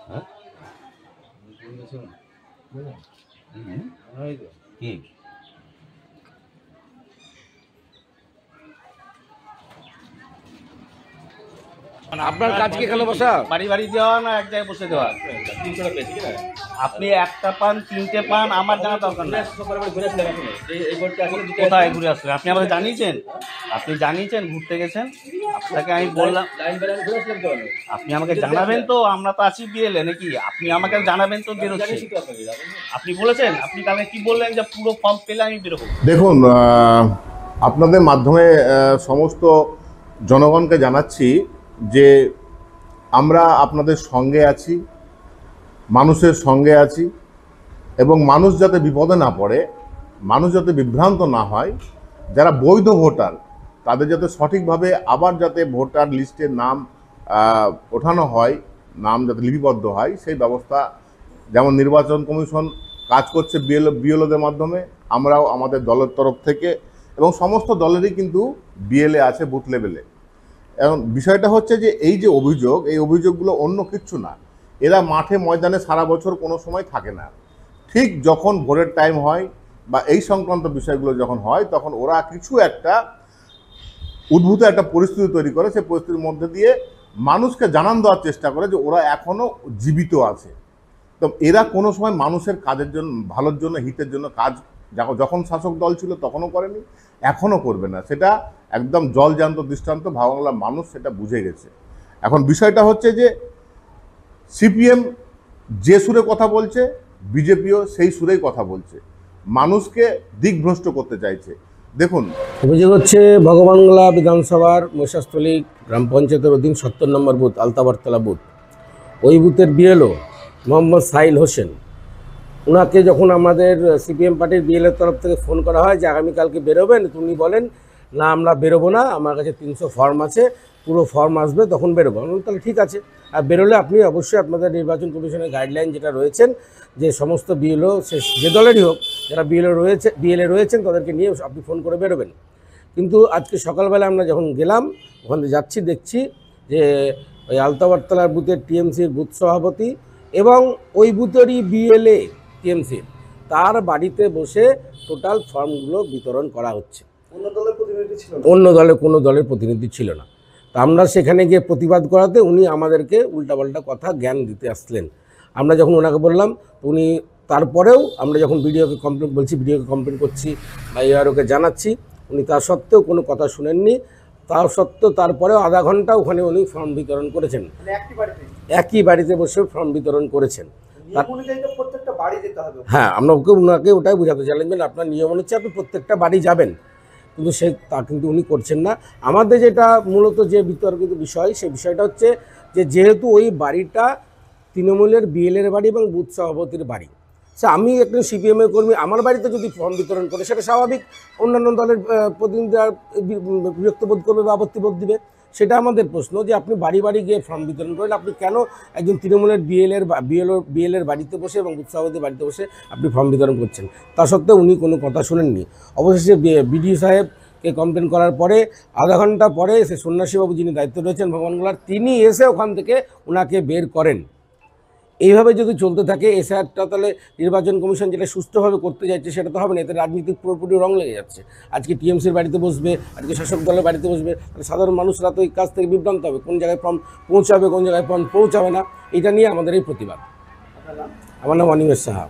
হ্যাঁ কি আপনার কাজ কি এখানে বসা? বাড়ি বাড়ি দেওয়া না এক জায়গায় বসে দেওয়া? আপনি একটা পান, তিনটে পান, আমার জানা দরকার নেই। কোথায় ঘুরে আসলেন? আপনি আমাকে জানিয়েছেন? আপনি জানিয়েছেন ঘুরতে গেছেন? আপনাকে আমি বললাম আপনি আমাকে জানাবেন তো, আমরা তো আছি বিয়েলে নাকি? আপনি আমাকে জানাবেন তো বেরোচ্ছি। আপনি বলেছেন, আপনি কালকে কি বললেন যে পুরো ফর্ম পেলে আমি বেরোবো? দেখুন, আপনাদের মাধ্যমে সমস্ত জনগণকে জানাচ্ছি যে আমরা আপনাদের সঙ্গে আছি, মানুষের সঙ্গে আছি, এবং মানুষ যাতে বিপদে না পড়ে, মানুষ যাতে বিভ্রান্ত না হয়, যারা বৈধ ভোটার তাদের যাতে সঠিকভাবে আবার যাতে ভোটার লিস্টের নাম ওঠানো হয়, নাম যাতে লিপিবদ্ধ হয়, সেই ব্যবস্থা যেমন নির্বাচন কমিশন কাজ করছে বিএলওদের মাধ্যমে, আমরাও আমাদের দলের তরফ থেকে, এবং সমস্ত দলেরই কিন্তু বিএলএ আছে বুথ লেভেলে। এবং বিষয়টা হচ্ছে যে এই যে অভিযোগ, এই অভিযোগগুলো অন্য কিচ্ছু না। এরা মাঠে ময়দানে সারা বছর কোনো সময় থাকে না। ঠিক যখন ভোটের টাইম হয় বা এই সংক্রান্ত বিষয়গুলো যখন হয়, তখন ওরা কিছু একটা উদ্ভূত একটা পরিস্থিতি তৈরি করে, সেই পরিস্থিতির মধ্যে দিয়ে মানুষকে জানান দেওয়ার চেষ্টা করে যে ওরা এখনও জীবিত আছে। তো এরা কোনো সময় মানুষের কাজের জন্য, ভালোর জন্য, হিতের জন্য কাজ যখন শাসক দল ছিল তখনও করেনি, এখনও করবে না। সেটা একদম জলজান্ত দৃষ্টান্ত, বাংলার মানুষ সেটা বুঝে গেছে। এখন বিষয়টা হচ্ছে যে সিপিএম যে সুরে কথা বলছে, বিজেপিও সেই সুরেই কথা বলছে, মানুষকে দিকভ্রষ্ট করতে চাইছে। দেখুন, অভিযোগ হচ্ছে ভগবানগোলা বিধানসভার মহিষাস্থলী গ্রাম পঞ্চায়েতের অধীন ৭০ নম্বর বুথ, আলতাবারতলা বুথ, ওই বুথের বিএলও মোহাম্মদ সাইল হোসেন, ওনাকে যখন আমাদের সিপিএম পার্টির বিএলের তরফ থেকে ফোন করা হয় যে আগামীকালকে বেরোবেন, উনি বলেন না আমরা বেরোবো না, আমার কাছে ৩০০ ফর্ম আছে, পুরো ফর্ম আসবে তখন বেরোবো। তাহলে ঠিক আছে, আর বেরোলে আপনি অবশ্যই আপনাদের নির্বাচন কমিশনের গাইডলাইন যেটা রয়েছেন যে সমস্ত বিএলও, সে যে দলেরই হোক, যারা বিএলএ রয়েছেন তাদেরকে নিয়ে আপনি ফোন করে বেরোবেন। কিন্তু আজকে সকালবেলা আমরা যখন গেলাম, ওখানে যাচ্ছি, দেখছি যে ওই আলতাবারতলার বুথের টিএমসির বুথ সভাপতি এবং ওই বুথেরই বিএলএ টিএমসির, তার বাড়িতে বসে টোটাল ফর্মগুলো বিতরণ করা হচ্ছে। অন্য দলের কোনো দলের প্রতিনিধি ছিল না। তা আমরা সেখানে গিয়ে প্রতিবাদ করাতে উনি আমাদেরকে উল্টাপাল্টা কথা জ্ঞান দিতে আসলেন। আমরা যখন ওনাকে বললাম, উনি তারপরেও আমরা যখন ভিডিওকে কমপ্লেন বলছি, ভিডিওকে কমপ্লেন করছি বা এআরওকে জানাচ্ছি, উনি তা সত্ত্বেও কোনো কথা শুনেননি। তা সত্ত্বেও তারপরেও আধা ঘন্টা ওখানে উনি ফর্ম বিতরণ করেছেন, একই বাড়িতে বসে ফর্ম বিতরণ করেছেন। হ্যাঁ, আমরা ওনাকে ওটাই বোঝাতে চাইলাম যে আপনার নিয়ম অনুযায়ী আপনি প্রত্যেকটা বাড়ি যাবেন, কিন্তু তা কিন্তু উনি করছেন না। আমাদের যেটা মূলত যে বিতর্কিত বিষয়, সেই বিষয়টা হচ্ছে যে যেহেতু ওই বাড়িটা তৃণমূলের বিএলের বাড়ি এবং বুথ সভাপতির বাড়ি, সে আমি একজন সিপিএমের কর্মী, আমার বাড়িতে যদি ফর্ম বিতরণ করে সেটা স্বাভাবিক, অন্যান্য দলের প্রতিনিধিরা বিরক্ত বোধ করবে বা আপত্তি বোধ দিবে। সেটা আমাদের প্রশ্ন যে আপনি বাড়ি বাড়ি গিয়ে ফর্ম বিতরণ করেন, আপনি কেন একজন তৃণমূলের বিএলের বাড়িতে বসে এবং বুথ সভাপতির বাড়িতে বসে আপনি ফর্ম বিতরণ করছেন? তা সত্ত্বেও উনি কোনো কথা শোনেননি। অবশেষে বিডিও সাহেবকে কমপ্লেন করার পরে আধা ঘন্টা পরে সে সন্ন্যাসীবাবু যিনি দায়িত্ব রয়েছেন ভগবানগোলার, তিনি এসে ওখান থেকে ওনাকে বের করেন। এইভাবে যদি চলতে থাকে এসআরটা, তাহলে নির্বাচন কমিশন যেটা সুষ্ঠুভাবে করতে যাচ্ছে সেটা তো হবে না, এতে রাজনীতির পুরোপুরি রং লেগে যাচ্ছে। আজকে টিএমসির বাড়িতে বসবে, আজকে শাসক দলের বাড়িতে বসবে, তাহলে সাধারণ মানুষরা তো এই কাজ থেকে বিভ্রান্ত হবে, কোন জায়গায় ফর্ম পৌঁছাবে, কোন জায়গায় ফর্ম পৌঁছাবে না। এটা নিয়ে আমাদের এই প্রতিবাদ। আমার নাম অনিমেষ সাহা।